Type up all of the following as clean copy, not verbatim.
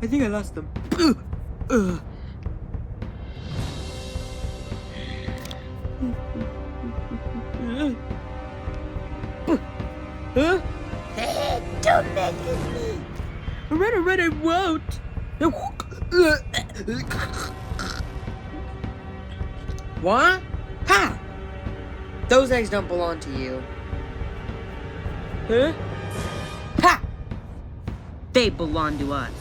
I think I lost them. Huh? Don't mess with me. Alright, I won't. What? Ha! Those eggs don't belong to you. Huh? Ha! They belong to us.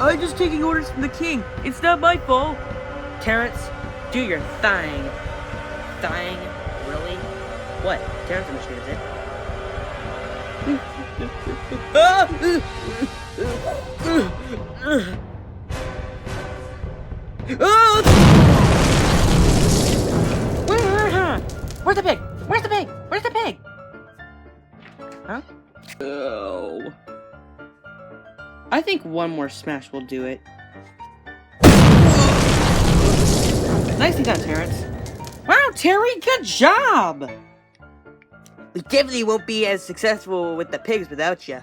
I'm just taking orders from the king. It's not my fault. Terence, do your thing. Thing? Really? What? Terence understands it. Where's the pig? Where's the pig? Where's the pig? Huh? Oh. I think one more smash will do it. Nicely done, Terence. Wow, Terry, good job! We definitely won't be as successful with the pigs without you.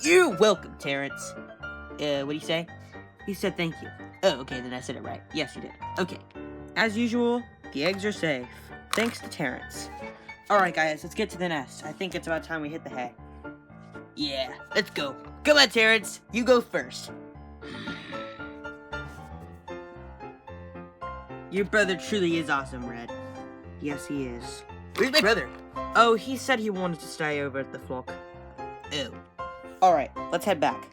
You're welcome, Terence. What do you say? He said thank you. Oh, okay, then I said it right. Yes, you did. Okay. As usual, the eggs are safe. Thanks to Terence. Alright, guys, let's get to the nest. I think it's about time we hit the hay. Yeah, let's go. Come on, Terence. You go first. Your brother truly is awesome, Red. Yes, he is. Where's my brother? Oh, he said he wanted to stay over at the flock. Oh. Alright, let's head back.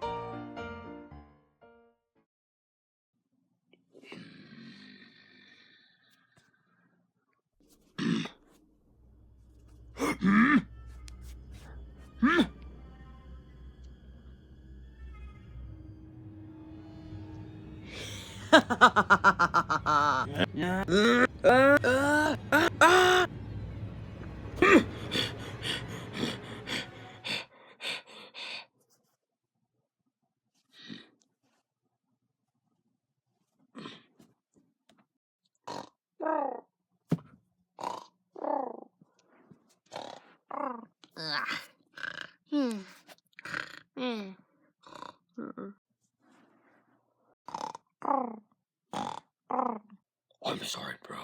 I'm sorry, bro.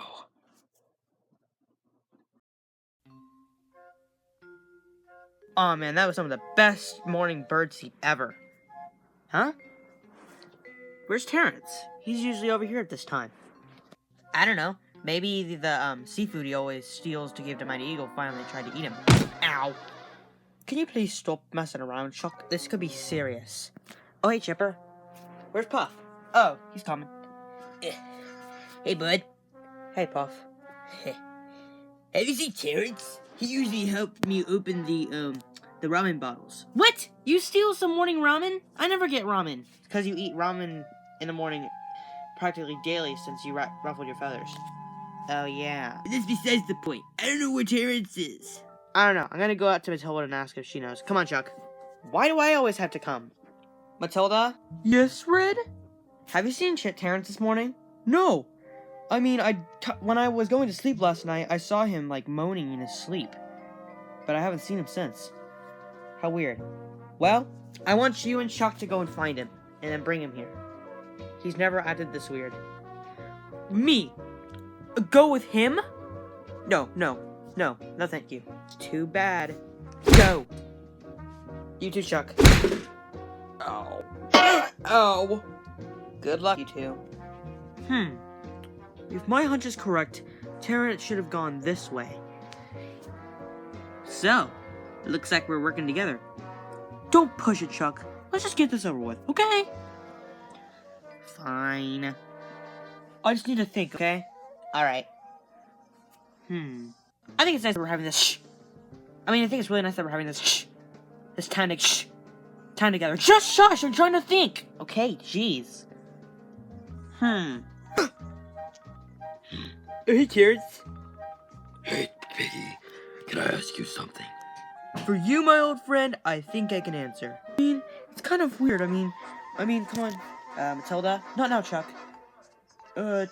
Oh man, that was some of the best morning birdseed ever. Huh? Where's Terrence? He's usually over here at this time. I don't know. Maybe the seafood he always steals to give to Mighty Eagle finally tried to eat him. Ow. Can you please stop messing around, Chuck? This could be serious. Oh, hey, Chipper. Where's Puff? Oh, he's coming. Hey, bud. Hey, Puff. Have you seen Terrence? He usually helped me open the ramen bottles. What? You steal some morning ramen? I never get ramen. Because you eat ramen in the morning practically daily since you ruffled your feathers. Oh, yeah. This besides the point. I don't know where Terrence is. I don't know. I'm gonna go out to Matilda and ask if she knows. Come on, Chuck. Why do I always have to come? Matilda? Yes, Red? Have you seen Terrence this morning? No. I mean, when I was going to sleep last night, I saw him, like, moaning in his sleep. But I haven't seen him since. How weird. Well, I want you and Chuck to go and find him, and then bring him here. He's never acted this weird. Me? Go with him? No, thank you. Too bad. Go! You too, Chuck. Ow. Ow. Good luck, you two. If my hunch is correct, Terrence should have gone this way. So, looks like we're working together. Don't push it, Chuck. Let's just get this over with, okay? Fine. I just need to think, okay? Alright. I think it's nice that we're having this I think it's really nice that we're having this this time together. Just shush! I'm trying to think! Okay, jeez. Hey, Terrence. Hey, Piggy, can I ask you something? For you, my old friend, I think I can answer. I mean, it's kind of weird. I mean, come on. Matilda? Not now, Chuck. Matilda.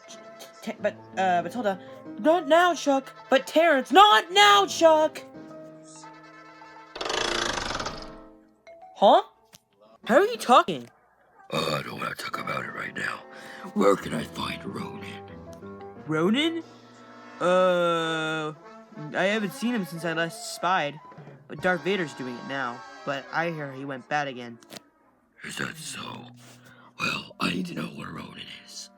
Not now, Chuck. But Terrence. Not now, Chuck! Huh? How are you talking? I don't want to talk about it right now. Where can I find Ronan? Ronan? I haven't seen him since I last spied. But Darth Vader's doing it now. But I hear he went bad again. Is that so? Well, I need to know where Ronan is.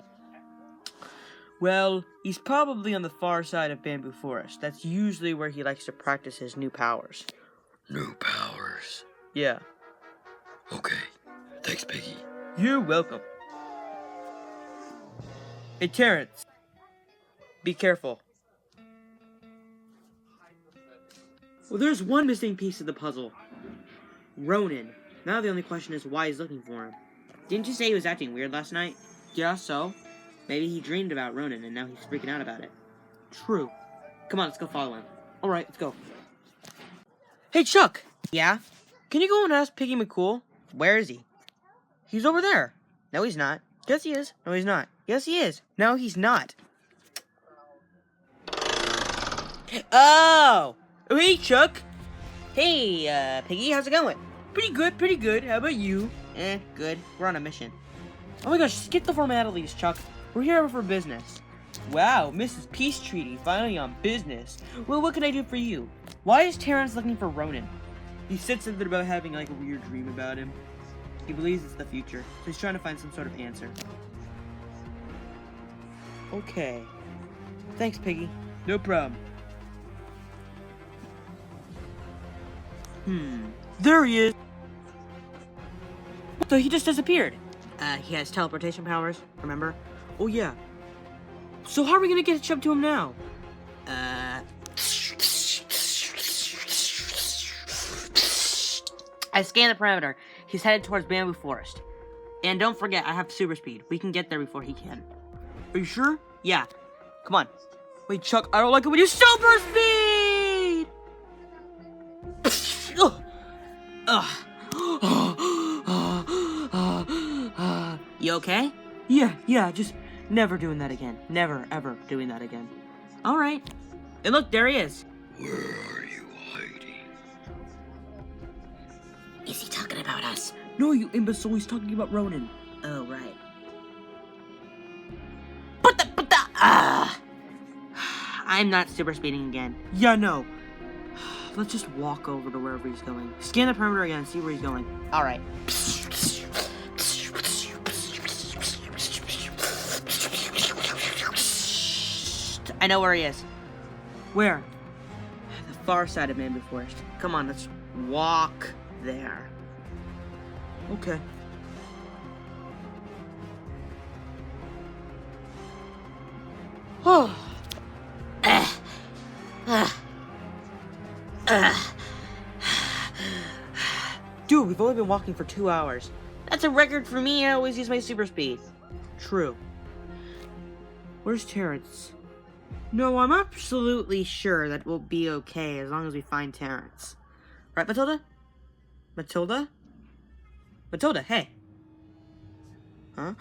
Well, he's probably on the far side of Bamboo Forest. That's usually where he likes to practice his new powers. New powers. Yeah. Okay. Thanks, Piggy. You're welcome. Hey, Terence. Be careful. Well, there's one missing piece of the puzzle. Ronan. Now the only question is why he's looking for him. Didn't you say he was acting weird last night? Yeah, so? Maybe he dreamed about Ronan and now he's freaking out about it. True. Come on, let's go follow him. Alright, let's go. Hey, Chuck! Yeah? Can you go and ask Piggy McCool? Where is he? He's over there. No, he's not. Yes, he is. No, he's not. Yes, he is. No, he's not. Oh! Oh, hey, Chuck! Hey, Piggy, how's it going? Pretty good, pretty good. How about you? Good. We're on a mission. Oh my gosh, skip the formalities, Chuck. We're here for business. Wow, Mrs. Peace Treaty, finally on business. Well, what can I do for you? Why is Terence looking for Ronan? He said something about having, like, a weird dream about him. He believes it's the future, so he's trying to find some sort of answer. Okay. Thanks, Piggy. No problem. There he is! So he just disappeared. He has teleportation powers, remember? Oh, yeah. So how are we gonna get up to him now? I scanned the perimeter. He's headed towards Bamboo Forest. And don't forget, I have super speed. We can get there before he can. Are you sure? Yeah. Come on. Wait, Chuck, I don't like it when you super speed! You okay? Yeah, just never doing that again. Never, ever doing that again. Alright. And look, there he is. Where are you hiding? Is he talking about us? No, you imbecile, he's talking about Ronan. Oh, right. I'm not super speeding again. Yeah, no. Let's just walk over to wherever he's going. Scan the perimeter again and see where he's going. Alright. I know where he is. Where? The far side of Bamboo Forest. Come on, let's walk there. Okay. Oh. Dude, we've only been walking for 2 hours. That's a record for me. I always use my super speed. True. Where's Terence? No, I'm absolutely sure that we'll be okay as long as we find Terence. Right, Matilda? Matilda? Matilda, hey. Huh?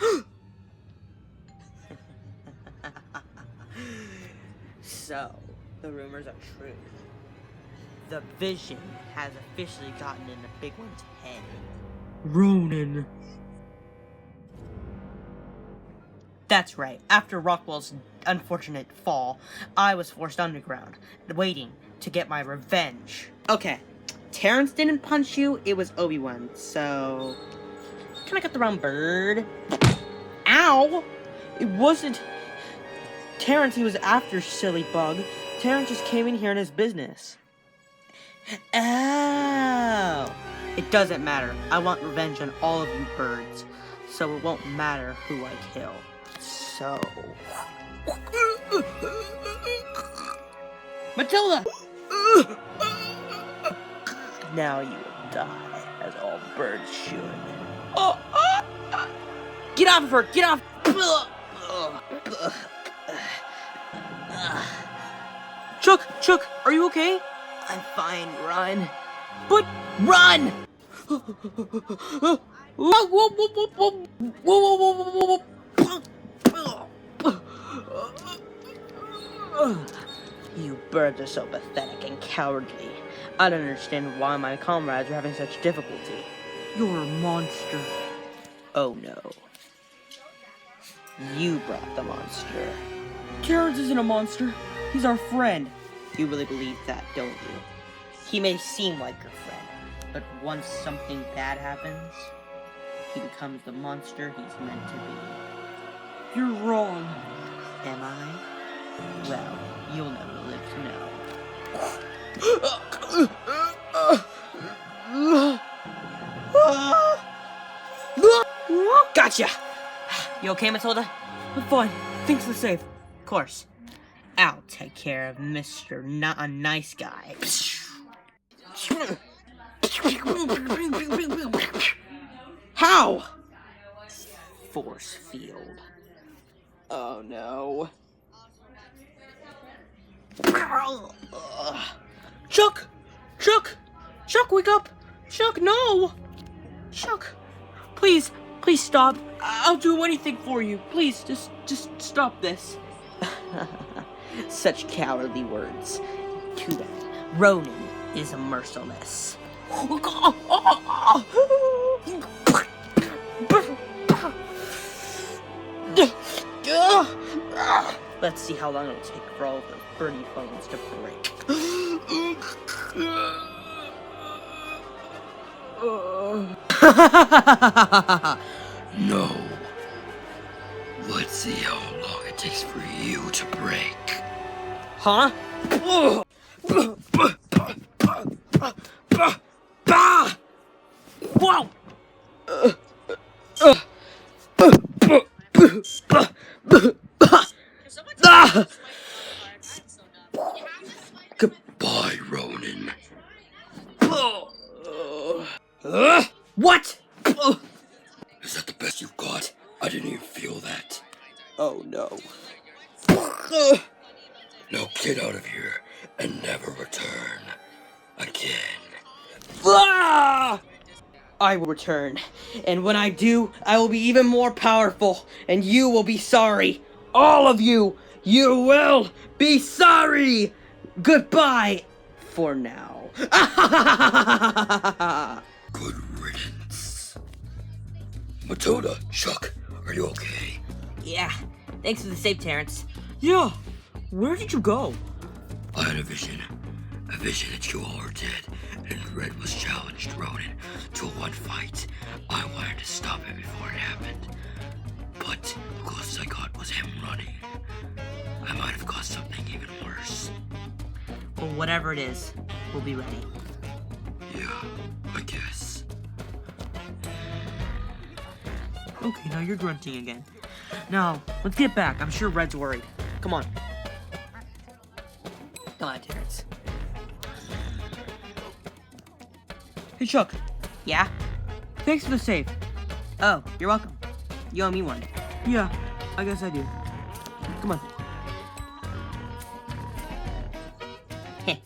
So, the rumors are true. The vision has officially gotten in the big one's head. Ronan. That's right. After Rockwell's unfortunate fall, I was forced underground, waiting to get my revenge. Okay, Terence didn't punch you, it was Obi-Wan, so... Kinda got the wrong bird. Ow! It wasn't Terence he was after, silly bug. Terence just came in here in his business. Oh! It doesn't matter. I want revenge on all of you birds, so it won't matter who I kill. So... Matilda! Now you will die, as all birds should. Get off of her! Get off! Chuck, are you okay? I'm fine, run. But run! You birds are so pathetic and cowardly. I don't understand why my comrades are having such difficulty. You're a monster. Oh no. You brought the monster. Terence isn't a monster. He's our friend. You really believe that, don't you? He may seem like your friend, but once something bad happens, he becomes the monster he's meant to be. You're wrong. Am I? Well, you'll never live to know. Gotcha! You okay, Matilda? I'm fine. Thanks for the save. Of course. I'll take care of Mr. Not a Nice Guy. How? Force field. Oh no. Chuck! Chuck! Chuck, wake up! Chuck, no! Chuck! Please stop. I'll do anything for you. Please, just stop this. Such cowardly words. Too bad. Ronan is merciless. Let's see how long it'll take for all of those birdie bones to break. No. Let's see how long it takes for you to break. Huh? Whoa! Goodbye, Ronan. What? Is that the best you've got? I didn't even feel that. Oh no. Now get out of here and never return again. I will return, and when I do, I will be even more powerful, and you will be sorry. All of you! You will be sorry! Goodbye for now. Good riddance. Matilda, Chuck, are you okay? Yeah, thanks for the save, Terence. Yeah. Where did you go? I had a vision that you all were dead, and Red was challenged Ronan to a one fight. I wanted to stop it before it happened, but the closest I got was him running. I might have caused something even worse. Well, whatever it is, we'll be ready. Yeah, I guess. Okay, now you're grunting again. Now, let's get back. I'm sure Red's worried. Come on. Come on, Terence. Hey, Chuck. Yeah? Thanks for the save. Oh, you're welcome. You owe me one. Yeah, I guess I do. Come on. Heh.